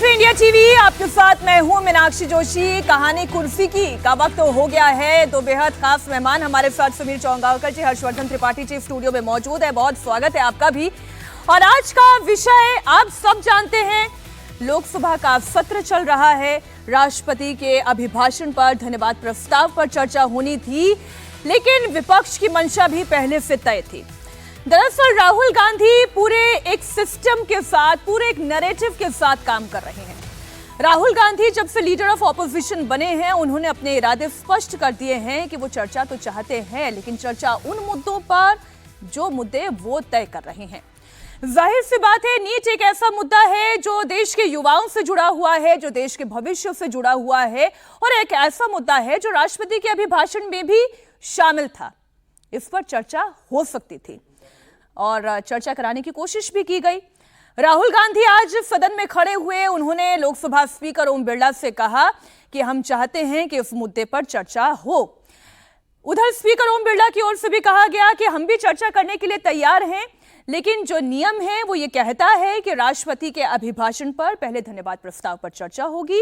देख रहे India TV, आपके साथ मैं हूं मीनाक्षी जोशी। कहानी कुर्सी की का वक्त हो गया है। दो बेहद खास मेहमान हमारे साथ समीर चौंगावकर जी, हर्षवर्धन त्रिपाठी जी स्टूडियो में मौजूद है। बहुत स्वागत है आपका भी। और आज का विषय आप सब जानते हैं, लोकसभा का सत्र चल रहा है। राष्ट्रपति के अभिभाषण पर, धन्यवाद प्रस्ताव पर चर्चा होनी थी, लेकिन विपक्ष की मंशा भी पहले से तय थी। दरअसल राहुल गांधी पूरे एक सिस्टम के साथ, पूरे एक नैरेटिव के साथ काम कर रहे हैं। राहुल गांधी जब से लीडर ऑफ ऑपोजिशन बने हैं, उन्होंने अपने इरादे स्पष्ट कर दिए हैं कि वो चर्चा तो चाहते हैं, लेकिन चर्चा उन मुद्दों पर जो मुद्दे वो तय कर रहे हैं। जाहिर सी बात है, नीट एक ऐसा मुद्दा है जो देश के युवाओं से जुड़ा हुआ है, जो देश के भविष्य से जुड़ा हुआ है, और एक ऐसा मुद्दा है जो राष्ट्रपति के अभिभाषण में भी शामिल था। इस पर चर्चा हो सकती थी और चर्चा कराने की कोशिश भी की गई। राहुल गांधी आज सदन में खड़े हुए, उन्होंने लोकसभा स्पीकर ओम बिरला से कहा कि हम चाहते हैं कि इस मुद्दे पर चर्चा हो। उधर स्पीकर ओम बिरला की ओर से भी कहा गया कि हम भी चर्चा करने के लिए तैयार हैं, लेकिन जो नियम है वो ये कहता है कि राष्ट्रपति के अभिभाषण पर पहले धन्यवाद प्रस्ताव पर चर्चा होगी,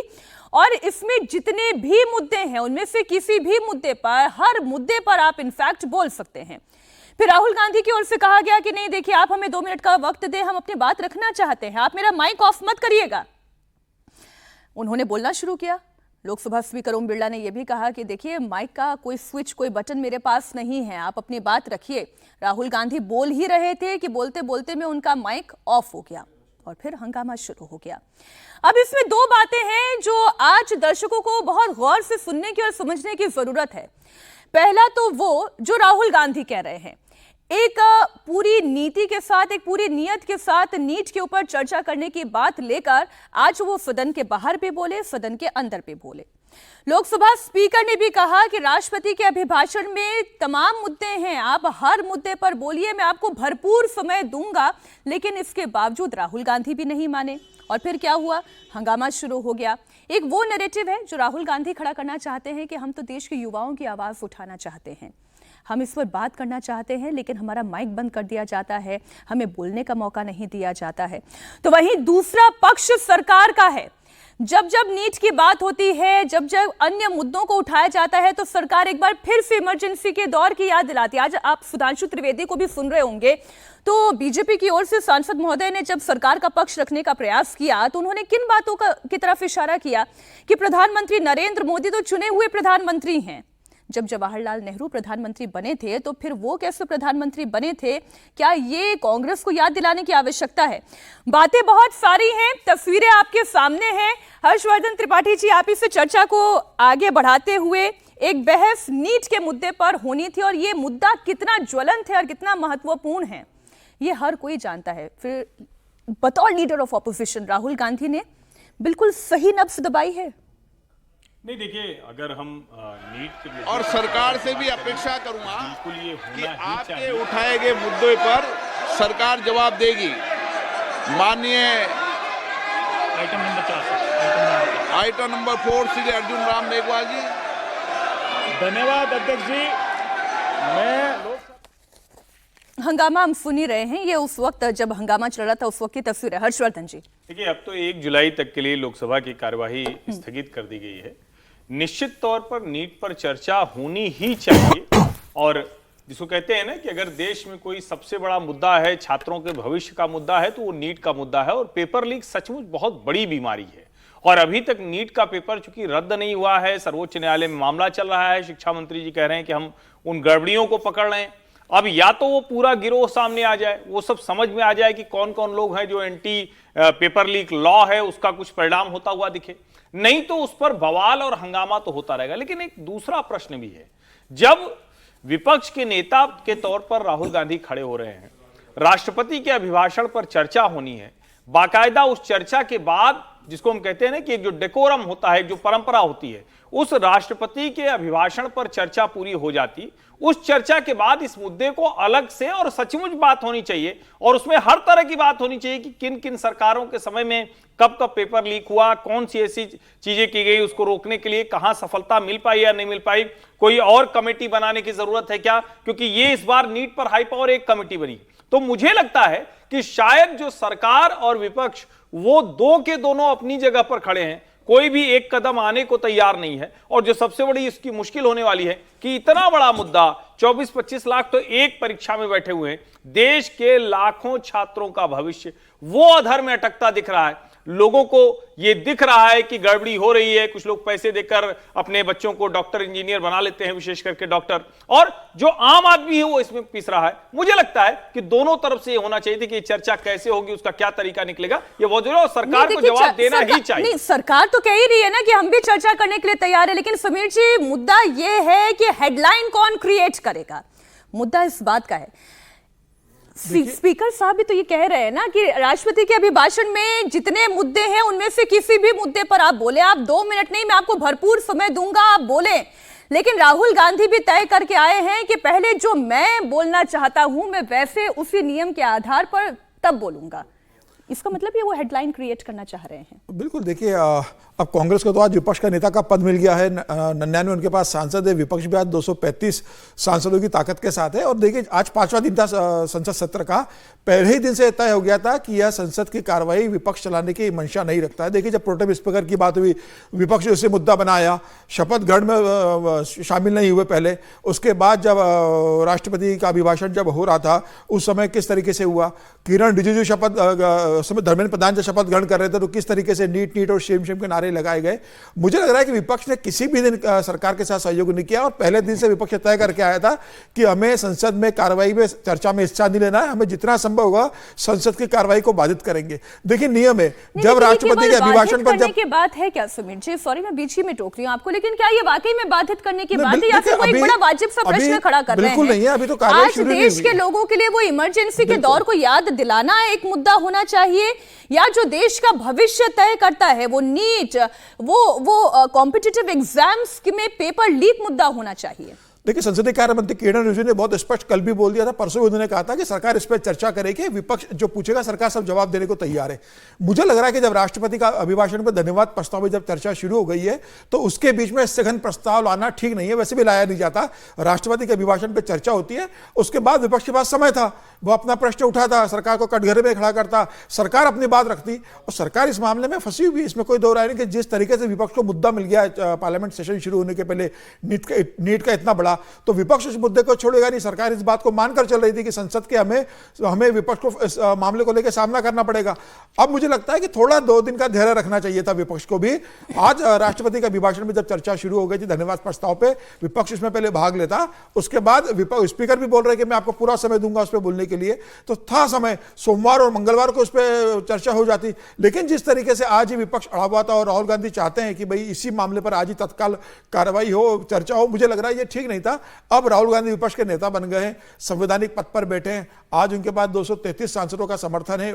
और इसमें जितने भी मुद्दे हैं उनमें से किसी भी मुद्दे पर, हर मुद्दे पर आप इनफैक्ट बोल सकते हैं। फिर राहुल गांधी की ओर से कहा गया कि नहीं, देखिए आप हमें 2 मिनट का वक्त दें, हम अपनी बात रखना चाहते हैं, आप मेरा माइक ऑफ मत करिएगा। उन्होंने बोलना शुरू किया। लोकसभा स्पीकर ओम बिरला ने यह भी कहा कि देखिए माइक का कोई स्विच, कोई बटन मेरे पास नहीं है, आप अपनी बात रखिए। राहुल गांधी बोल ही रहे थे कि बोलते बोलते में उनका माइक ऑफ हो गया और फिर हंगामा शुरू हो गया। अब इसमें 2 बातें हैं जो आज दर्शकों को बहुत गौर से सुनने की और समझने की जरूरत है। पहला तो वो जो राहुल गांधी कह रहे हैं, एक पूरी नीति के साथ, एक पूरी नियत के साथ नीट के ऊपर चर्चा करने की बात लेकर आज वो सदन के बाहर भी बोले, सदन के अंदर भी बोले। लोकसभा स्पीकर ने भी कहा कि राष्ट्रपति के अभिभाषण में तमाम मुद्दे हैं, आप हर मुद्दे पर बोलिए, मैं आपको भरपूर समय दूंगा। लेकिन इसके बावजूद राहुल गांधी भी नहीं माने और फिर क्या हुआ, हंगामा शुरू हो गया। एक वो नैरेटिव है जो राहुल गांधी खड़ा करना चाहते हैं कि हम तो देश के युवाओं की आवाज उठाना चाहते हैं, हम इस पर बात करना चाहते हैं, लेकिन हमारा माइक बंद कर दिया जाता है, हमें बोलने का मौका नहीं दिया जाता है। तो वहीं दूसरा पक्ष सरकार का है। जब जब नीट की बात होती है, जब जब अन्य मुद्दों को उठाया जाता है, तो सरकार एक बार फिर से इमरजेंसी के दौर की याद दिलाती है। आज आप सुधांशु त्रिवेदी को भी सुन रहे होंगे, तो बीजेपी की ओर से सांसद महोदय ने जब सरकार का पक्ष रखने का प्रयास किया, तो उन्होंने किन बातों की तरफ इशारा किया कि प्रधानमंत्री नरेंद्र मोदी तो चुने हुए प्रधानमंत्री हैं। जब जवाहरलाल नेहरू प्रधानमंत्री बने थे तो फिर वो कैसे प्रधानमंत्री बने थे, क्या ये कांग्रेस को याद दिलाने की आवश्यकता है? बातें बहुत सारी हैं, तस्वीरें आपके सामने हैं। हर्षवर्धन त्रिपाठी जी, आप इस चर्चा को आगे बढ़ाते हुए, एक बहस नीट के मुद्दे पर होनी थी और ये मुद्दा कितना ज्वलंत है और कितना महत्वपूर्ण है ये हर कोई जानता है। फिर बतौर leader of opposition Rahul Gandhi ने बिल्कुल सही नब्ज दबाई है। नहीं, देखिए, अगर हम नीट के और सरकार से भी अपेक्षा करूंगा बिल्कुल ये कि होना ही आपके चाहिए। उठाए गए मुद्दों पर सरकार जवाब देगी। माननीय आइटम नंबर 4 श्री अर्जुन राम मेघवाल जी। धन्यवाद अध्यक्ष जी। हंगामा हम सुन ही रहे हैं, ये उस वक्त जब हंगामा चल रहा था उस वक्त की तस्वीर है। हर्षवर्धन जी, देखिए, अब तो 1 जुलाई तक के लिए लोकसभा की कार्यवाही स्थगित कर दी गई है। निश्चित तौर पर नीट पर चर्चा होनी ही चाहिए, और जिसको कहते हैं ना कि अगर देश में कोई सबसे बड़ा मुद्दा है, छात्रों के भविष्य का मुद्दा है, तो वो नीट का मुद्दा है। और पेपर लीक सचमुच बहुत बड़ी बीमारी है, और अभी तक नीट का पेपर चूंकि रद्द नहीं हुआ है, सर्वोच्च न्यायालय में मामला चल रहा है। शिक्षा मंत्री जी कह रहे हैं कि हम उन गड़बड़ियों को पकड़ रहे हैं। अब या तो वो पूरा गिरोह सामने आ जाए, वो सब समझ में आ जाए कि कौन कौन लोग हैं जो एंटी पेपर लीक लॉ है उसका कुछ परिणाम होता हुआ दिखे, नहीं तो उस पर बवाल और हंगामा तो होता रहेगा। लेकिन एक दूसरा प्रश्न भी है, जब विपक्ष के नेता के तौर पर राहुल गांधी खड़े हो रहे हैं, राष्ट्रपति के अभिभाषण पर चर्चा होनी है, बाकायदा उस चर्चा के बाद, जिसको हम कहते हैं ना कि एक जो डेकोरम होता है, जो परंपरा होती है, उस राष्ट्रपति के अभिभाषण पर चर्चा पूरी हो जाती, उस चर्चा के बाद इस मुद्दे को अलग से और सचमुच बात होनी चाहिए, और उसमें हर तरह की बात होनी चाहिए कि किन किन सरकारों के समय में कब कब पेपर लीक हुआ, कौन सी ऐसी चीजें की गई, उसको रोकने के लिए कहां सफलता मिल पाई या नहीं मिल पाई, कोई और कमेटी बनाने की जरूरत है क्या, क्योंकि ये इस बार नीट पर हाई पावर एक कमेटी बनी, तो मुझे लगता है कि शायद जो सरकार और विपक्ष वो दो के दोनों अपनी जगह पर खड़े हैं, कोई भी एक कदम आने को तैयार नहीं है। और जो सबसे बड़ी इसकी मुश्किल होने वाली है कि इतना बड़ा मुद्दा, 24-25 लाख तो एक परीक्षा में बैठे हुए हैं, देश के लाखों छात्रों का भविष्य वो अधर में अटकता दिख रहा है। लोगों को ये दिख रहा है कि गड़बड़ी हो रही है, कुछ लोग पैसे देकर अपने बच्चों को डॉक्टर इंजीनियर बना लेते हैं, विशेष करके डॉक्टर, और जो आम आदमी है वो इसमें पिस रहा है। मुझे लगता है कि दोनों तरफ से ये होना चाहिए थी कि चर्चा कैसे होगी, उसका क्या तरीका निकलेगा, ये बहुत जरूरी है और सरकार को जवाब देना ही चाहिए। नहीं, सरकार तो कह ही रही है ना कि हम भी चर्चा करने के लिए तैयार है, लेकिन समीर जी मुद्दा ये है कि हेडलाइन कौन क्रिएट करेगा, मुद्दा इस बात का है। स्पीकर साहब भी तो ये कह रहे हैं ना कि राष्ट्रपति के अभिभाषण में जितने मुद्दे हैं उनमें से किसी भी मुद्दे पर आप बोले, आप 2 मिनट नहीं, मैं आपको भरपूर समय दूंगा, आप बोले। लेकिन राहुल गांधी भी तय करके आए हैं कि पहले जो मैं बोलना चाहता हूं मैं वैसे उसी नियम के आधार पर तब बोलूंगा। इसका मतलब ये वो हेडलाइन क्रिएट करना चाह रहे हैं। बिल्कुल, देखिए अब कांग्रेस को तो आज विपक्ष का नेता का पद मिल गया है, 99 उनके पास सांसद है, विपक्ष भी आज 235 सांसदों की ताकत के साथ है। और देखिए आज 5वां दिन था संसद सत्र का, पहले ही दिन से तय हो गया था कि यह संसद की कार्रवाई विपक्ष चलाने की मंशा नहीं रखता है। देखिए जब प्रोटेम स्पीकर की बात हुई, विपक्ष ने उसे मुद्दा बनाया, शपथ ग्रहण में शामिल नहीं हुए पहले, उसके बाद जब राष्ट्रपति का अभिभाषण जब हो रहा था उस समय किस तरीके से हुआ, किरण रिजिजू शपथ समय धर्मेंद्र प्रधान जब शपथ ग्रहण कर रहे थे तो किस तरीके से नीट नीट और शेम शेम के नारे लगाए गए। मुझे लग रहा है कि विपक्ष ने किसी भी दिन सरकार के साथ सहयोग नहीं किया और पहले दिन से विपक्ष तय करके आया था कि हमें संसद में कार्रवाई में चर्चा में हिस्सा नहीं लेना है, हमें जितना संभव होगा संसद की कार्रवाई को बाधित करेंगे। देखिए नियम है, जब राष्ट्रपति के अभिभाषण पर जब की बात है क्या समीर जी, सॉरी मैं बीच ही में टोक रही हूं आपको, लेकिन क्या ये वाकई में बाधित करने की बात है या फिर वो एक बड़ा वाजिब सा प्रश्न खड़ा कर रहे हैं? बिल्कुल नहीं है, अभी तो कार्रवाई शुरू नहीं हुई। आज देश के लोगों के लिए वो इमरजेंसी के दौर को याद दिलाना एक मुद्दा होना चाहिए, या जो देश का भविष्य तय करता है वो नीट, वो कॉम्पिटिटिव एग्जाम्स में पेपर लीक मुद्दा होना चाहिए? देखिए संसदीय कार्य मंत्री किरण रिजिजू ने बहुत स्पष्ट कल भी बोल दिया था, परसों उन्होंने कहा था कि सरकार इस पर चर्चा करेगी, विपक्ष जो पूछेगा सरकार सब जवाब देने को तैयार है। मुझे लग रहा है कि जब राष्ट्रपति का अभिभाषण पर धन्यवाद प्रस्ताव में जब चर्चा शुरू हो गई है तो उसके बीच में स्थगन प्रस्ताव लाना ठीक नहीं है, वैसे भी लाया नहीं जाता। राष्ट्रपति के अभिभाषण पर चर्चा होती है, उसके बाद विपक्ष के पास समय था, वो अपना प्रश्न उठाता, सरकार को कटघरे में खड़ा करता, सरकार अपनी बात रखती, और सरकार इस मामले में फंसी हुई, इसमें कोई दो राय नहीं कि जिस तरीके से विपक्ष को मुद्दा मिल गया पार्लियामेंट सेशन शुरू होने के पहले नीट का इतना बड़ा, तो विपक्ष उस मुद्दे को छोड़ेगा नहीं। सरकार इस बात को मानकर चल रही थी कि संसद के हमें विपक्ष को इस मामले को लेकर सामना करना पड़ेगा। अब मुझे लगता है कि थोड़ा 2 दिन का धैर्य रखना चाहिए था विपक्ष को भी। आज राष्ट्रपति के अभिभाषण में जब चर्चा शुरू हो गई थी धन्यवाद प्रस्ताव पे, विपक्ष इसमें पहले भाग लेता, उसके बाद स्पीकर भी बोल रहे कि मैं आपको पूरा समय दूंगा उस पर बोलने के लिए, तो था समय, सोमवार और मंगलवार को उस पर चर्चा हो जाती। लेकिन जिस तरीके से आज ही विपक्ष अड़ा हुआ था और राहुल गांधी चाहते हैं कि भाई इसी मामले पर आज ही तत्काल कार्रवाई हो, चर्चा हो, मुझे लग रहा है ये ठीक नहीं था। अब राहुल गांधी विपक्ष के नेता बन गए हैं, संवैधानिक पद पर बैठे हैं, आज उनके पास 233 सांसदों का समर्थन है,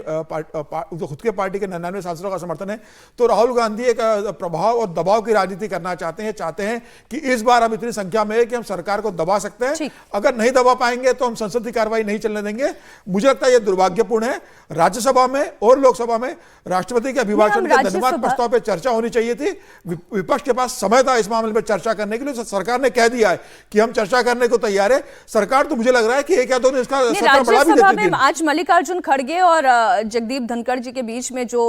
खुद के पार्टी के 99 सांसदों का समर्थन है। तो राहुल गांधी एक प्रभाव और दबाव की राजनीति करना चाहते हैं कि इस बार हम इतनी संख्या में है कि हम सरकार को दबा सकते हैं, अगर नहीं दबा पाएंगे तो हम संसद की कार्रवाई नहीं चलने देंगे। मुझे लगता है यह दुर्भाग्यपूर्ण है। राज्यसभा में और लोकसभा में राष्ट्रपति के अभिभाषण के धन्यवाद प्रस्ताव पर चर्चा होनी चाहिए थी, विपक्ष के पास समय था इस मामले पर चर्चा करने के लिए। सरकार ने कह दिया है कि हम चर्चा करने को तैयार है, सरकार तो मुझे लग रहा है कि एक या दो दिन इसका सत्र बढ़ा भी देती थी। आज मल्लिकार्जुन खड़गे और जगदीप धनखड़ जी के बीच में जो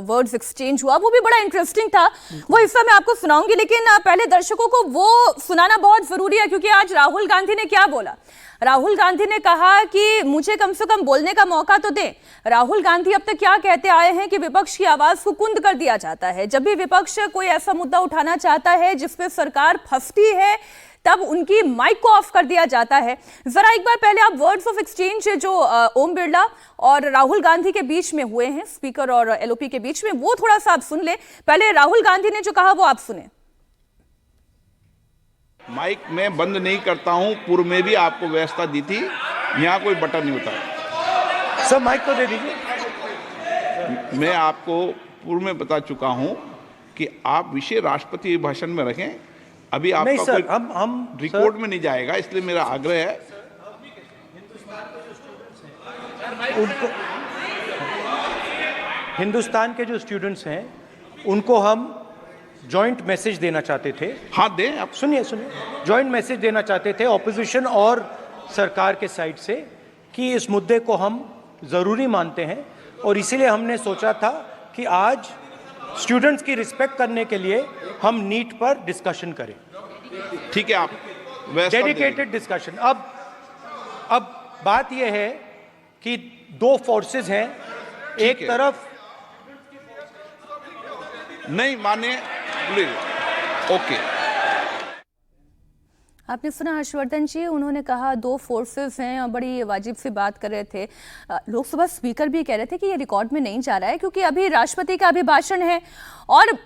वर्ड्स एक्सचेंज हुआ वो भी बड़ा इंटरेस्टिंग था, वो हिस्सा मैं आपको सुनाऊंगी, लेकिन पहले दर्शकों को वो सुनाना बहुत जरूरी है क्योंकि आज राहुल गांधी ने क्या बोला। राहुल गांधी ने कहा कि मुझे कम से कम बोलने का मौका तो दें। राहुल गांधी अब तक क्या कहते आए हैं कि विपक्ष की आवाज को कुंद कर दिया जाता है, जब भी विपक्ष कोई ऐसा मुद्दा उठाना चाहता है जिसपे सरकार फंसती है तब उनकी माइक को ऑफ कर दिया जाता है। जरा एक बार पहले आप वर्ड्स ऑफ एक्सचेंज जो ओम बिरला और राहुल गांधी के बीच में हुए हैं, स्पीकर और एलओपी के बीच में, वो थोड़ा सा आप सुन ले। पहले राहुल गांधी ने जो कहा वो आप सुने। माइक मैं बंद नहीं करता हूं, पूर्व में भी आपको व्यवस्था दी थी, यहाँ कोई बटन नहीं होता। सर माइक तो दे दीजिए। मैं आपको पूर्व में बता चुका हूं कि आप विषय राष्ट्रपति भाषण में रखें, अभी आपका नहीं सर, कोई हम रिकॉर्ड में नहीं जाएगा, इसलिए मेरा आग्रह है। उनको हिंदुस्तान के जो स्टूडेंट्स हैं उनको हम जॉइंट मैसेज देना चाहते थे। हाँ दें आप। सुनिए जॉइंट मैसेज देना चाहते थे ऑपोजिशन और सरकार के साइड से कि इस मुद्दे को हम ज़रूरी मानते हैं और इसीलिए हमने सोचा था कि आज स्टूडेंट्स की रिस्पेक्ट करने के लिए हम नीट पर डिस्कशन करें। ठीक है, आप व्यवस्था डेडिकेटेड डिस्कशन। अब बात यह है कि दो फोर्सेस हैं, एक है। तरफ नहीं माने, प्लीज। ओके, आपने सुना हर्षवर्धन जी, उन्होंने कहा दो फोर्सेस हैं और बड़ी वाजिब सी बात कर रहे थे। लोकसभा स्पीकर भी कह रहे थे कि ये रिकॉर्ड में नहीं जा रहा है क्योंकि अभी राष्ट्रपति का अभिभाषण है और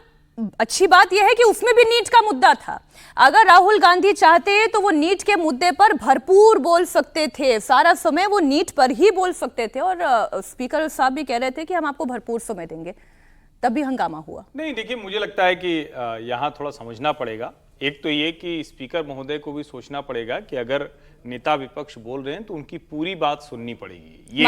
अच्छी बात यह है कि उसमें भी नीट का मुद्दा था। अगर राहुल गांधी चाहते तो वो नीट के मुद्दे पर भरपूर बोल सकते थे, सारा समय वो नीट पर ही बोल सकते थे और स्पीकर साहब भी कह रहे थे कि हम आपको भरपूर समय देंगे, तब भी हंगामा हुआ। नहीं, देखिए, मुझे लगता है कि यहाँ थोड़ा समझना पड़ेगा। एक तो ये कि स्पीकर महोदय को भी सोचना पड़ेगा कि अगर नेता विपक्ष बोल रहे हैं तो उनकी पूरी बात सुननी पड़ेगी।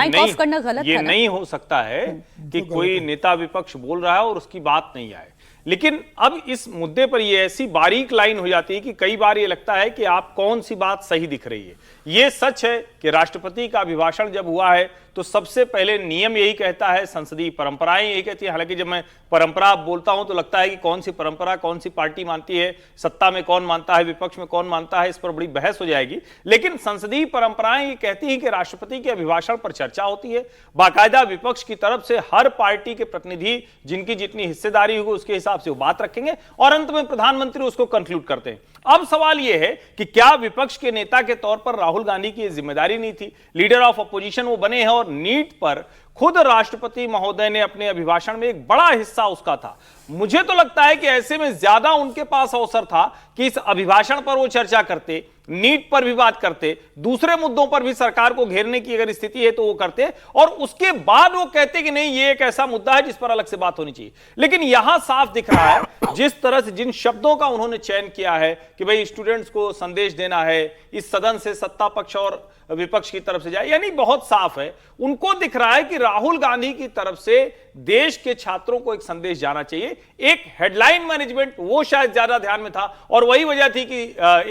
ये नहीं हो सकता है कि कोई नेता विपक्ष बोल रहा है और उसकी बात नहीं आए। लेकिन अब इस मुद्दे पर ये ऐसी बारीक लाइन हो जाती है कि कई बार ये लगता है कि आप कौन सी बात सही दिख रही है। ये सच है कि राष्ट्रपति का अभिभाषण जब हुआ है तो सबसे पहले नियम यही कहता है, संसदीय परंपराएं यही कहती है। हालांकि जब मैं परंपरा बोलता हूं तो लगता है कि कौन सी परंपरा कौन सी पार्टी मानती है, सत्ता में कौन मानता है, विपक्ष में कौन मानता है, इस पर बड़ी बहस हो जाएगी। लेकिन संसदीय परंपराएं ये कहती हैं कि राष्ट्रपति के अभिभाषण पर चर्चा होती है, बाकायदा विपक्ष की तरफ से हर पार्टी के प्रतिनिधि जिनकी जितनी हिस्सेदारी होगी उसके हिसाब से वो बात रखेंगे और अंत में प्रधानमंत्री उसको कंक्लूड करते हैं। अब सवाल यह है कि क्या विपक्ष के नेता के तौर पर राहुल गांधी की जिम्मेदारी नहीं थी? लीडर ऑफ अपोजिशन वो बने हैं और नीट पर खुद राष्ट्रपति महोदय ने अपने अभिभाषण में एक बड़ा हिस्सा उसका था। मुझे तो लगता है कि ऐसे में ज्यादा उनके पास अवसर था कि इस अभिभाषण पर वो चर्चा करते, नीट पर भी बात करते, दूसरे मुद्दों पर भी सरकार को घेरने की अगर स्थिति है तो वो करते और उसके बाद वो कहते कि नहीं ये एक ऐसा मुद्दा है जिस पर अलग से बात होनी चाहिए। लेकिन यहां साफ दिख रहा है जिस तरह से जिन शब्दों का उन्होंने चयन किया है कि भाई स्टूडेंट्स को संदेश देना है, इस सदन से सत्ता पक्ष और विपक्ष की तरफ से जाए, यानी बहुत साफ है उनको दिख रहा है कि राहुल गांधी की तरफ से देश के छात्रों को एक संदेश जाना चाहिए। एक हेडलाइन मैनेजमेंट वो शायद ज्यादा ध्यान में था और वही वजह थी कि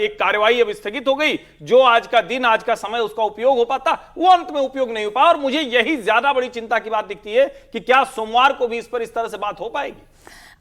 एक कार्यवाही अब स्थगित हो गई। जो आज का दिन, आज का समय उसका उपयोग हो पाता वो अंत में उपयोग नहीं हो पाया और मुझे यही ज्यादा बड़ी चिंता की बात दिखती है कि क्या सोमवार को भी इस पर इस तरह से बात हो पाएगी।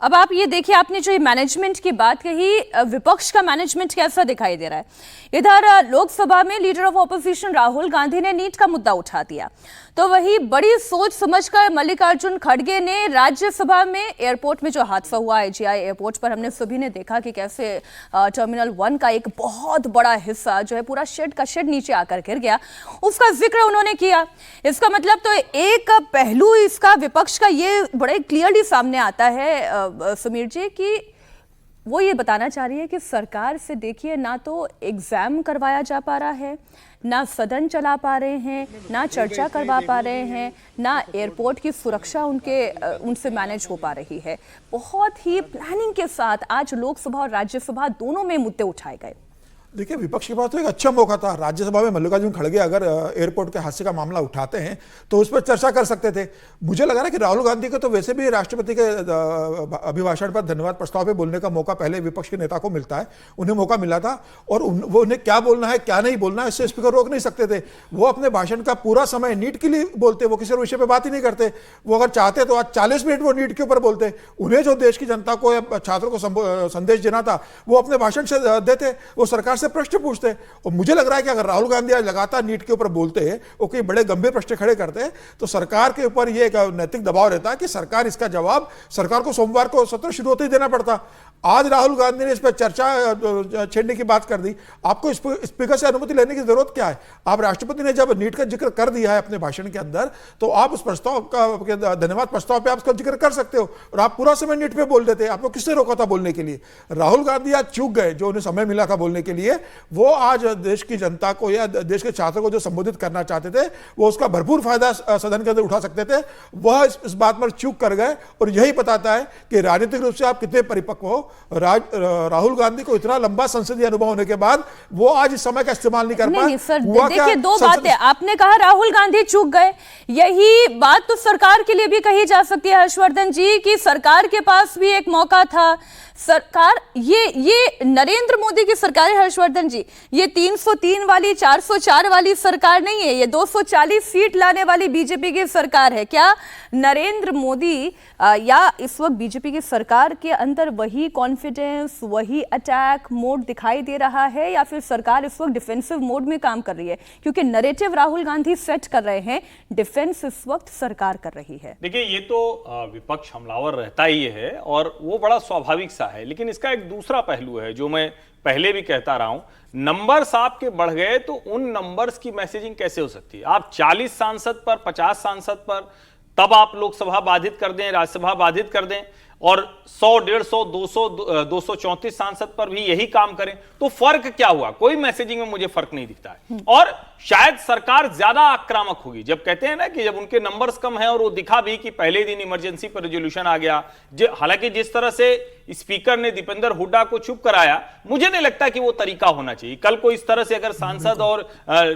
अब आप ये देखिए, आपने जो मैनेजमेंट की बात कही, विपक्ष का मैनेजमेंट कैसा दिखाई दे रहा है। इधर लोकसभा में leader of opposition Rahul Gandhi ने नीट का मुद्दा उठा दिया, तो वही बड़ी सोच समझकर मल्लिकार्जुन खड़गे ने राज्यसभा में एयरपोर्ट में जो हादसा हुआ आईजीआई एयरपोर्ट पर, हमने सभी ने देखा कि कैसे टर्मिनल 1 का एक बहुत बड़ा हिस्सा जो है पूरा शेड का शेड नीचे आकर गिर गया, उसका जिक्र उन्होंने किया। इसका मतलब तो एक पहलू इसका विपक्ष का ये बड़े क्लियरली सामने आता है समीर जी कि वो ये बताना चाह रही है कि सरकार से देखिए ना तो एग्जाम करवाया जा पा रहा है, ना सदन चला पा रहे हैं, ना चर्चा करवा पा रहे हैं, ना एयरपोर्ट की सुरक्षा उनसे मैनेज हो पा रही है। बहुत ही प्लानिंग के साथ आज लोकसभा और राज्यसभा दोनों में मुद्दे उठाए गए। देखिए, विपक्ष के पास तो एक अच्छा मौका था। राज्यसभा में मल्लिकार्जुन खड़गे अगर एयरपोर्ट के हादसे का मामला उठाते हैं तो उस पर चर्चा कर सकते थे। मुझे लग रहा है कि राहुल गांधी को तो वैसे भी राष्ट्रपति के अभिभाषण पर धन्यवाद प्रस्ताव पे बोलने का मौका पहले विपक्ष के नेता को मिलता है, उन्हें मौका मिला था और वो उन्हें क्या बोलना है क्या नहीं बोलना है इससे स्पीकर रोक नहीं सकते थे। वो अपने भाषण का पूरा समय नीट के लिए बोलते, वो किसी और विषय पर बात ही नहीं करते। वो अगर चाहते तो आज 40 मिनट वो नीट के ऊपर बोलते। उन्हें जो देश की जनता को या छात्रों को संदेश देना था वो अपने भाषण से देते, वो सरकार से प्रश्न पूछते। और मुझे लग रहा है कि अगर राहुल गांधी आज लगातार नीट के ऊपर बोलते हैं और कोई बड़े गंभीर प्रश्न खड़े करते हैं तो सरकार के ऊपर यह एक नैतिक दबाव रहता है कि सरकार इसका जवाब सरकार को सोमवार को सत्र शुरू होते ही देना पड़ता। आज राहुल गांधी ने इस पर चर्चा छेड़ने की बात कर दी। आपको स्पीकर से अनुमति लेने की जरूरत क्या है? आप राष्ट्रपति ने जब नीट का जिक्र कर दिया है अपने भाषण के अंदर तो आप उस प्रस्ताव का धन्यवाद प्रस्ताव पे आप उसका जिक्र कर सकते हो और आप पूरा समय नीट पे बोल देते। आपको किसने रोका था बोलने के लिए? राहुल गांधी आज चूक गए। जो उन्हें समय मिला था बोलने के लिए वो आज देश की जनता को या देश के छात्रों को जो संबोधित करना चाहते थे वो उसका भरपूर फायदा सदन के अंदर उठा सकते थे। वह इस बात पर चूक कर गए और यही बताता है कि राजनीतिक रूप से आप कितने परिपक्व हो। राहुल गांधी को इतना लंबा संसदीय अनुभव होने के बाद वो आज इस समय का इस्तेमाल नहीं कर पाए। सर देखिए, दो बातें आपने कहा, राहुल गांधी चूक गए, यही बात तो सरकार के लिए भी कही जा सकती है हर्षवर्धन जी कि सरकार के पास भी एक मौका था, सरकार ये नरेंद्र मोदी की सरकार है हर्षवर्धन जी, ये 303 वाली 404 वाली सरकार नहीं है, ये 240 सीट लाने वाली बीजेपी की सरकार है। क्या नरेंद्र मोदी या इस वक्त बीजेपी की सरकार के अंदर वही कॉन्फिडेंस, वही अटैक मोड दिखाई दे रहा है, या फिर सरकार इस वक्त डिफेंसिव मोड में काम कर रही है? क्योंकि नैरेटिव राहुल गांधी सेट कर रहे हैं, डिफेंस इस वक्त सरकार कर रही है। देखिए, ये तो विपक्ष हमलावर रहता ही है और वो बड़ा स्वाभाविक सा है, लेकिन इसका एक दूसरा पहलू है जो मैं पहले भी कहता रहा हूं। नंबर्स आपके बढ़ गए तो उन नंबर्स की मैसेजिंग कैसे हो सकती है? आप 40 सांसद पर, 50 सांसद पर, तब आप लोकसभा बाधित कर दें, राज्यसभा बाधित कर दें, और 100, 150, 200, 234 सांसद पर भी यही काम करें, तो फर्क क्या हुआ? कोई मैसेजिंग में मुझे फर्क नहीं दिखता है। और शायद सरकार ज्यादा आक्रामक होगी। जब कहते हैं ना कि जब उनके नंबर्स कम है, और वो दिखा भी कि पहले दिन इमरजेंसी पर रेजोल्यूशन आ गया, हालांकि जिस तरह से स्पीकर ने दीपेंद्र हुड्डा को चुप कराया, मुझे नहीं लगता कि वो तरीका होना चाहिए। कल को इस तरह से अगर सांसद और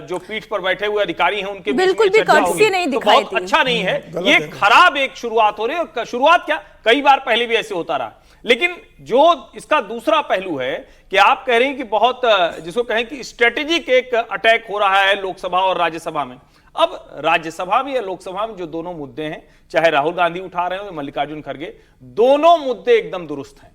जो पीठ पर बैठे हुए अधिकारी हैं उनके बिल्कुल भी कर्टसी नहीं दिखाई दी, बहुत अच्छा नहीं है। ये खराब एक शुरुआत हो रही है, और शुरुआत क्या, कई बार पहले भी ऐसे होता रहा। लेकिन जो इसका दूसरा पहलू है कि आप कह रहे हैं कि बहुत, जिसको कहें कि स्ट्रेटेजिक एक अटैक हो रहा है लोकसभा और राज्यसभा में। अब राज्यसभा में या लोकसभा में जो दोनों मुद्दे हैं, चाहे राहुल गांधी उठा रहे हो या मल्लिकार्जुन खड़गे, दोनों मुद्दे एकदम दुरुस्त हैं।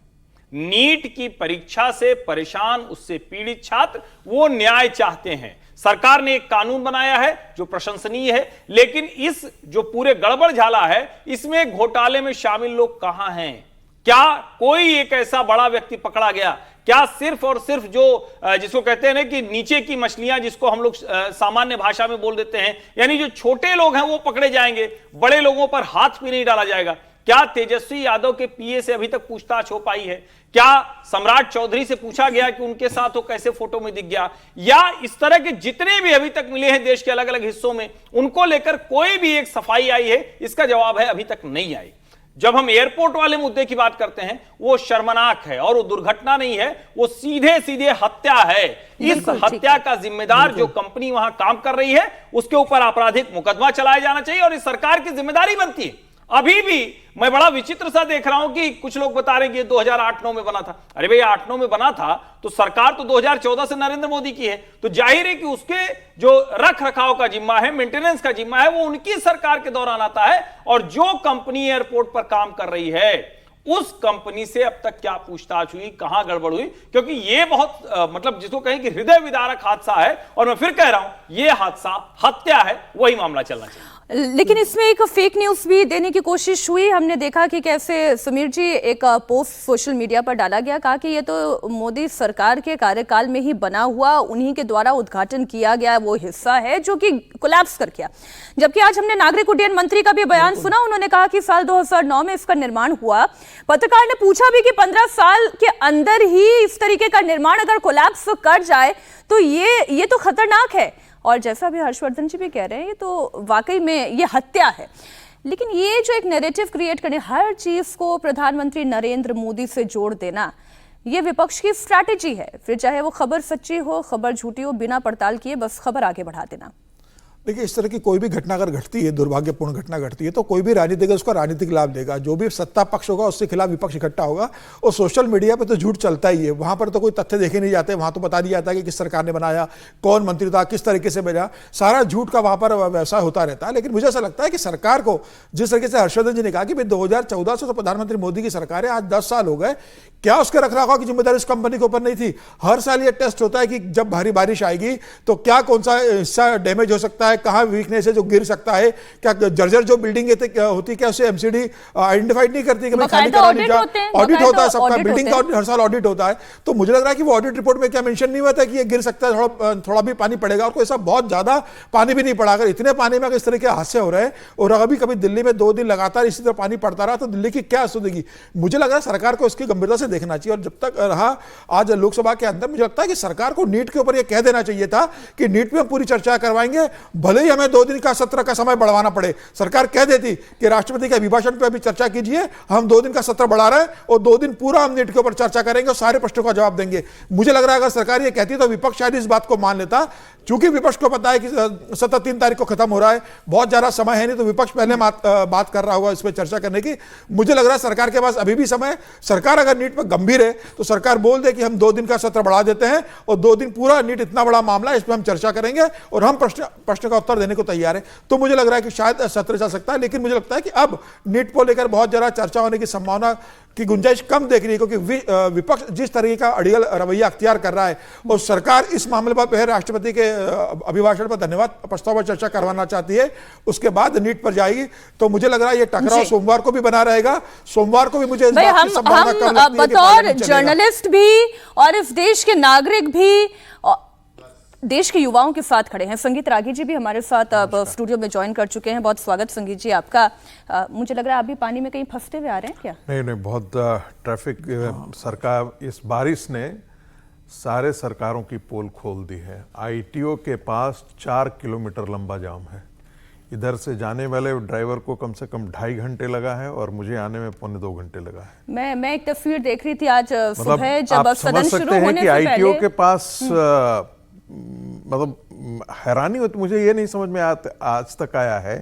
नीट की परीक्षा से परेशान, उससे पीड़ित छात्र, वो न्याय चाहते हैं। सरकार ने एक कानून बनाया है जो प्रशंसनीय है, लेकिन इस जो पूरे गड़बड़ झाला है, इसमें घोटाले में शामिल लोग कहां हैं? क्या कोई एक ऐसा बड़ा व्यक्ति पकड़ा गया? क्या सिर्फ और सिर्फ जो जिसको कहते हैं ना कि नीचे की मछलियां, जिसको हम लोग सामान्य भाषा में बोल देते हैं, यानी जो छोटे लोग हैं वो पकड़े जाएंगे, बड़े लोगों पर हाथ भी नहीं डाला जाएगा? क्या तेजस्वी यादव के पीए से अभी तक पूछताछ हो पाई है? क्या सम्राट चौधरी से पूछा गया कि उनके साथ वो कैसे फोटो में दिख गया? या इस तरह के जितने भी अभी तक मिले हैं देश के अलग अलग हिस्सों में, उनको लेकर कोई भी एक सफाई आई है? इसका जवाब है अभी तक नहीं आई। जब हम एयरपोर्ट वाले मुद्दे की बात करते हैं, वो शर्मनाक है और वो दुर्घटना नहीं है, वो सीधे सीधे हत्या है। इस हत्या का जिम्मेदार जो कंपनी वहां काम कर रही है, उसके ऊपर आपराधिक मुकदमा चलाया जाना चाहिए और इस सरकार की जिम्मेदारी बनती है। अभी भी मैं बड़ा विचित्र सा देख रहा हूं कि कुछ लोग बता रहे हैं कि 2008-9 में बना था। अरे भैया, 8-9 में बना था तो सरकार तो 2014 से नरेंद्र मोदी की है, तो जाहिर है कि उसके जो रख रखाव का जिम्मा है, मेंटेनेंस का जिम्मा है, वो उनकी सरकार के दौरान आता है। और जो कंपनी एयरपोर्ट पर काम कर रही है, उस कंपनी से अब तक क्या पूछताछ हुई, कहां गड़बड़ हुई? क्योंकि ये बहुत मतलब जिसको कहें कि हृदय विदारक हादसा है, और मैं फिर कह रहा हूं ये हादसा हत्या है, वही मामला चलना चाहिए। लेकिन इसमें एक फेक न्यूज भी देने की कोशिश हुई। हमने देखा कि कैसे समीर जी एक पोस्ट सोशल मीडिया पर डाला गया, कहा कि ये तो मोदी सरकार के कार्यकाल में ही बना हुआ, उन्हीं के द्वारा उद्घाटन किया गया वो हिस्सा है जो कि कोलैप्स कर गया। जबकि आज हमने नागरिक उड्डयन मंत्री का भी बयान सुना, उन्होंने कहा कि साल 2009 में इसका निर्माण हुआ। पत्रकार ने पूछा भी कि 15 साल के अंदर ही इस तरीके का निर्माण अगर कोलैप्स कर जाए तो ये तो खतरनाक है। और जैसा अभी हर्षवर्धन जी भी कह रहे हैं, ये तो वाकई में ये हत्या है। लेकिन ये जो एक नैरेटिव क्रिएट करने, हर चीज को प्रधानमंत्री नरेंद्र मोदी से जोड़ देना, ये विपक्ष की स्ट्रैटेजी है। फिर चाहे वो खबर सच्ची हो, खबर झूठी हो, बिना पड़ताल किए बस खबर आगे बढ़ा देना। देखिए, इस तरह की कोई भी घटना अगर घटती है, दुर्भाग्यपूर्ण घटना घटती है, तो कोई भी राजनीतिक उसका राजनीतिक लाभ देगा। जो भी सत्ता पक्ष होगा उसके खिलाफ विपक्ष इकट्ठा होगा। और सोशल मीडिया पे तो झूठ चलता ही है, वहां पर तो कोई तथ्य देखे नहीं जाते, वहां तो बता दिया जाता है कि किस सरकार ने बनाया, कौन मंत्री था, किस तरीके से भेजा, सारा झूठ का वहां पर व्यवसाय होता रहता है। लेकिन मुझे ऐसा लगता है कि सरकार को, जिस तरीके से हर्षवर्धन जी ने कहा कि 2014 से तो प्रधानमंत्री मोदी की सरकार है, आज 10 साल हो गए, क्या उसके रखरखाव की जिम्मेदारी उस कंपनी के ऊपर नहीं थी? हर साल ये टेस्ट होता है कि जब भारी बारिश आएगी तो क्या कौन सा हिस्सा डैमेज हो सकता है, कहां वीकनेस है जो गिर सकता है, क्या जर्जर जो बिल्डिंग होती है क्या उसे एमसीडी आइडेंटिफाइड नहीं करती कि भाई खाली करा नहीं जा? ऑडिट होता है सबका, बिल्डिंग का हर साल ऑडिट होता है। तो मुझे लग रहा है कि वो ऑडिट रिपोर्ट में क्या मेंशन नहीं हुआ था कि ये गिर सकता है, थोड़ा भी पानी पड़ेगा, और कोई ऐसा बहुत ज्यादा पानी भी नहीं पड़ा। अगर इतने पानी में अगर इस तरह के हादसे हो रहे हैं और अभी कभी दिल्ली में 2 दिन लगातार इसी तरह पानी पड़ता रहा तो दिल्ली की क्या सुधेगी? मुझे लग रहा है सरकार को इसकी गंभीरता से देखना चाहिए। और जब तक रहा आज लोकसभा के अंदर, मुझे लगता है कि सरकार को नीट के ऊपर यह कह देना चाहिए था कि नीट में पूरी चर्चा करवाएंगे, भले ही हमें 2 दिन का सत्र का समय बढ़वाना पड़े। सरकार कह देती कि राष्ट्रपति के अभिभाषण पर अभी चर्चा कीजिए, हम 2 दिन का सत्र बढ़ा रहे हैं और 2 दिन पूरा हम नीट के ऊपर चर्चा करेंगे और सारे प्रश्नों का जवाब देंगे। मुझे लग रहा है अगर सरकार ये कहती तो विपक्ष शायद इस बात को मान लेता। चूंकि विपक्ष को पता है कि सत्र 3 तारीख को खत्म हो रहा है, बहुत ज्यादा समय है नहीं, तो विपक्ष पहले बात कर रहा होगा इस पर चर्चा करने की। मुझे लग रहा है सरकार के पास अभी भी समय है। सरकार अगर नीट पर गंभीर है तो सरकार बोल दे कि हम 2 दिन का सत्र बढ़ा देते हैं और 2 दिन पूरा नीट इतना बड़ा मामला है, इस पर हम चर्चा करेंगे और हम प्रश्न का उत्तर देने को तैयार है। तो मुझे लग रहा है कि शायद सत्र चल सकता है, लेकिन मुझे लगता है कि अब नीट को लेकर बहुत ज्यादा चर्चा होने की संभावना की गुंजाइश कम देख रही है, क्योंकि विपक्ष जिस तरीके का अड़ियल रवैया अख्तियार कर रहा है और सरकार इस मामले पर पहले राष्ट्रपति के अभिभाषण पर धन्यवाद प्रस्ताव पर चर्चा करवाना चाहती है, उसके बाद नीट पर जाएगी। तो मुझे लग रहा है ये टकराव सोमवार को भी बना रहेगा। सोमवार को भी मुझे इस बात की संभावना कम लगती है कि बतौर पार्लियामेंट चलेगा। जर्नलिस्ट भी और इस देश के नागरिक भी देश के युवाओं के साथ खड़े हैं। संगीत रागी जी भी हमारे साथ अब स्टूडियो में ज्वाइन कर चुके हैं। बहुत स्वागत संगीत जी आपका। मुझे लग रहा है आप भी पानी में कहीं फंसते हुए आ रहे हैं क्या? नहीं, बहुत ट्रैफिक। सरकार इस बारिश ने सारे सरकारों की पोल खोल दी है। आईटीओ के पास 4 किलोमीटर लंबा जाम है। इधर से जाने वाले ड्राइवर को कम से कम 2.5 घंटे लगा है और मुझे आने में 2.25 घंटे लगा है। मैं एक तस्वीर देख रही थी आज सुबह जब आप सदन समझ शुरू सकते हैं होने कि से आईटीओ पहले के पास मतलब हैरानी होती, मुझे ये नहीं समझ में आज तक आया है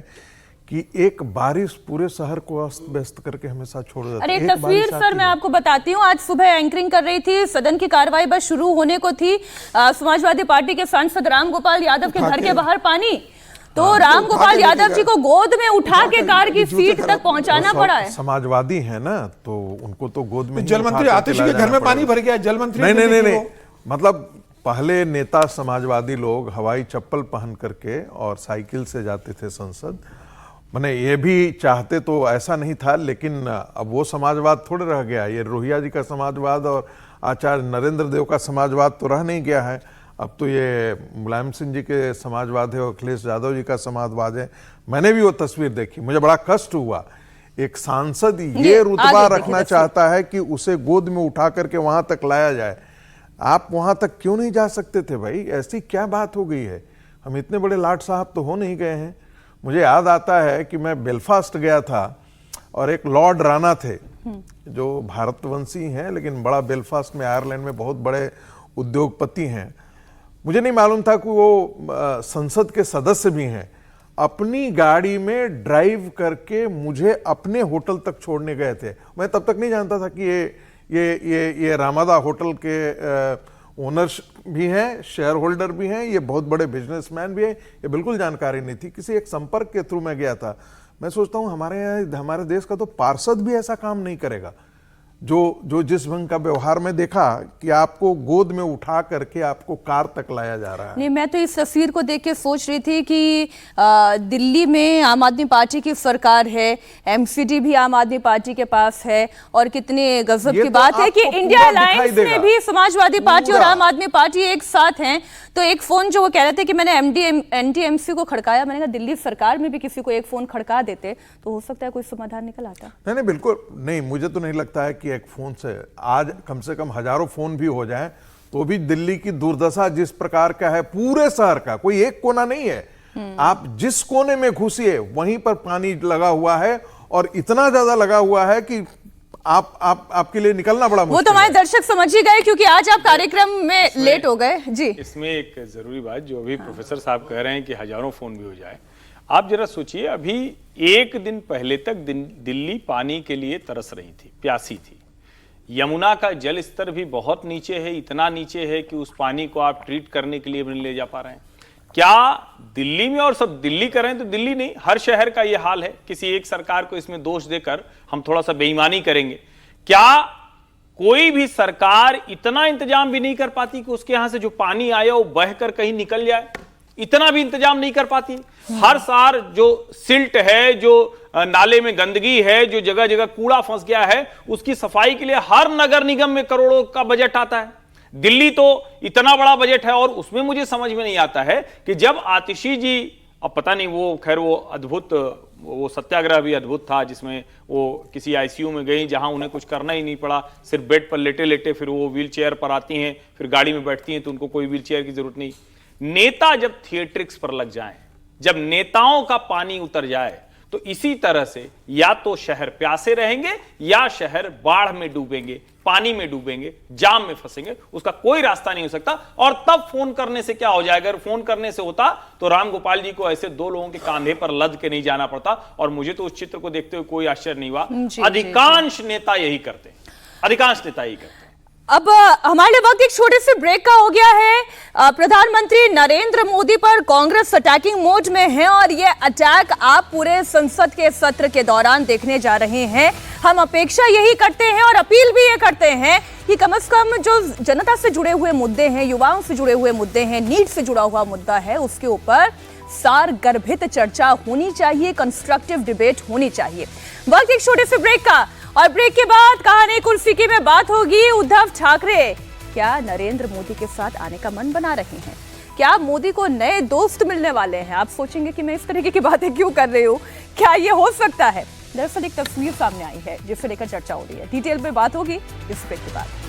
कि एक बारिश पूरे शहर को अस्त व्यस्त करके हमेशा छोड़ देती है। अरे एक तस्वीर सर मैं आपको बताती हूँ। आज सुबह एंकरिंग कर रही थी, सदन की कार्रवाई बस शुरू होने को थी। समाजवादी पार्टी के सांसद रामगोपाल यादव के घर के बाहर पानी, तो रामगोपाल यादव जी को गोद में उठा के कार की सीट तक पहुंचाना पड़ा है। समाजवादी है ना, तो उनको तो गोद में जल मंत्री आतिशी के घर में पानी भर गया। जल मंत्री नहीं, मतलब पहले नेता समाजवादी लोग हवाई चप्पल पहन करके और साइकिल से जाते थे संसद। मैंने ये भी चाहते तो ऐसा नहीं था, लेकिन अब वो समाजवाद थोड़े रह गया। ये रोहिया जी का समाजवाद और आचार्य नरेंद्र देव का समाजवाद तो रह नहीं गया है। अब तो ये मुलायम सिंह जी के समाजवाद है और अखिलेश यादव जी का समाजवाद है। मैंने भी वो तस्वीर देखी, मुझे बड़ा कष्ट हुआ। एक सांसद ये रुतबा रखना चाहता है कि उसे गोद में उठा करके वहां तक लाया जाए। आप वहां तक क्यों नहीं जा सकते थे भाई? ऐसी क्या बात हो गई है? हम इतने बड़े लाट साहब तो हो नहीं गए हैं। मुझे याद आता है कि मैं बेलफास्ट गया था और एक लॉर्ड राणा थे जो भारतवंशी हैं, लेकिन बड़ा बेलफास्ट में आयरलैंड में बहुत बड़े उद्योगपति हैं। मुझे नहीं मालूम था कि वो संसद के सदस्य भी हैं। अपनी गाड़ी में ड्राइव करके मुझे अपने होटल तक छोड़ने गए थे। मैं तब तक नहीं जानता था कि ये रामादा होटल के ओनर्स भी हैं, शेयर होल्डर भी हैं, ये बहुत बड़े बिजनेसमैन भी हैं। ये बिल्कुल जानकारी नहीं थी, किसी एक संपर्क के थ्रू मैं गया था। मैं सोचता हूँ हमारे देश का तो पार्षद भी ऐसा काम नहीं करेगा। जो जिस ढंग का व्यवहार में देखा कि आपको गोद में उठा करके आपको कार तक लाया जा रहा है। नहीं, मैं तो इस तस्वीर को देख के सोच रही थी कि दिल्ली में आम आदमी पार्टी की सरकार है, एमसीडी भी आम आदमी पार्टी के पास है, और कितने गजब की तो बात है कि इंडिया अलायंस में भी समाजवादी पार्टी और आम आदमी पार्टी एक साथ हैं। तो एक फोन जो वो कह रहे थे कि मैंने एनडीएमसी को खड़काया, मैंने कहा दिल्ली सरकार में भी किसी को एक फोन खड़का देते तो हो सकता है कोई समाधान निकल आता। नहीं, बिल्कुल नहीं। मुझे तो नहीं लगता है कि एक फोन से आज कम से कम हजारों फोन भी हो जाएं तो भी दिल्ली की दुर्दशा जिस प्रकार का है, पूरे शहर का कोई एक कोना नहीं है। आप जिस कोने में घुसिए वहीं पर पानी लगा हुआ है, और इतना ज्यादा लगा हुआ है कि आपके लिए निकलना बड़ा मुश्किल वो तो हमारे दर्शक समझ ही गए क्योंकि आज आप कार्यक्रम में लेट हो गए जी। इसमें एक जरूरी बात जो अभी प्रोफेसर साहब कह रहे हैं कि हजारों फोन भी हो जाए, आप जरा सोचिए, अभी एक दिन पहले तक दिल्ली पानी के लिए तरस रही थी, प्यासी थी। यमुना का जल स्तर भी बहुत नीचे है, इतना नीचे है कि उस पानी को आप ट्रीट करने के लिए भी नहीं ले जा पा रहे हैं। क्या दिल्ली में, और सब दिल्ली कर रहे हैं तो दिल्ली नहीं, हर शहर का यह हाल है। किसी एक सरकार को इसमें दोष देकर हम थोड़ा सा बेईमानी करेंगे? क्या कोई भी सरकार इतना इंतजाम भी नहीं कर पाती कि उसके यहां से जो पानी आया वो बहकर कहीं निकल जाए? इतना भी इंतजाम नहीं कर पाती। हर साल जो सिल्ट है, जो नाले में गंदगी है, जो जगह जगह कूड़ा फंस गया है, उसकी सफाई के लिए हर नगर निगम में करोड़ों का बजट आता है। दिल्ली तो इतना बड़ा बजट है, और उसमें मुझे समझ में नहीं आता है कि जब आतिशी जी, अब पता नहीं वो खैर वो अद्भुत वो सत्याग्रह भी अद्भुत था जिसमें वो किसी आईसीयू में गई जहां उन्हें कुछ करना ही नहीं पड़ा, सिर्फ बेड पर लेटे लेटे फिर वो व्हील चेयर पर आती हैं, फिर गाड़ी में बैठती हैं तो उनको कोई व्हील चेयर की जरूरत नहीं। नेता जब थिएट्रिक्स पर लग जाएं, जब नेताओं का पानी उतर जाए, तो तो इसी तरह से या तो शहर प्यासे रहेंगे या शहर बाढ़ में डूबेंगे, पानी में डूबेंगे, जाम में फंसेंगे, उसका कोई रास्ता नहीं हो सकता। और तब फोन करने से क्या हो जाएगा? अगर फोन करने से होता तो राम गोपाल जी को ऐसे दो लोगों के कांधे पर लद के नहीं जाना पड़ता। और मुझे तो उस चित्र को देखते हुए कोई आश्चर्य नहीं हुआ। अधिकांश नेता यही करते हैं, अधिकांश नेता यही करते हैं। अब हमारे लिए वक्त एक छोटे से ब्रेक का हो गया है। प्रधानमंत्री नरेंद्र मोदी पर कांग्रेस अटैकिंग मोड में है और ये अटैक आप पूरे संसद के सत्र के दौरान देखने जा रहे हैं। हम अपेक्षा यही करते हैं और अपील भी ये करते हैं कि कम से कम जो जनता से जुड़े हुए मुद्दे हैं, युवाओं से जुड़े हुए मुद्दे हैं, नीट से जुड़ा हुआ मुद्दा है, उसके ऊपर सारगर्भित चर्चा होनी चाहिए, कंस्ट्रक्टिव डिबेट होनी चाहिए। वक्त एक छोटे से ब्रेक का, और ब्रेक के बाद कहानी कुर्सी की में बात होगी। उद्धव ठाकरे क्या नरेंद्र मोदी के साथ आने का मन बना रहे हैं? क्या मोदी को नए दोस्त मिलने वाले हैं? आप सोचेंगे कि मैं इस तरीके की बातें क्यों कर रही हूँ, क्या ये हो सकता है? दरअसल एक तस्वीर सामने आई है जिसे लेकर चर्चा हो रही है। डिटेल में बात होगी इस ब्रेक के बाद।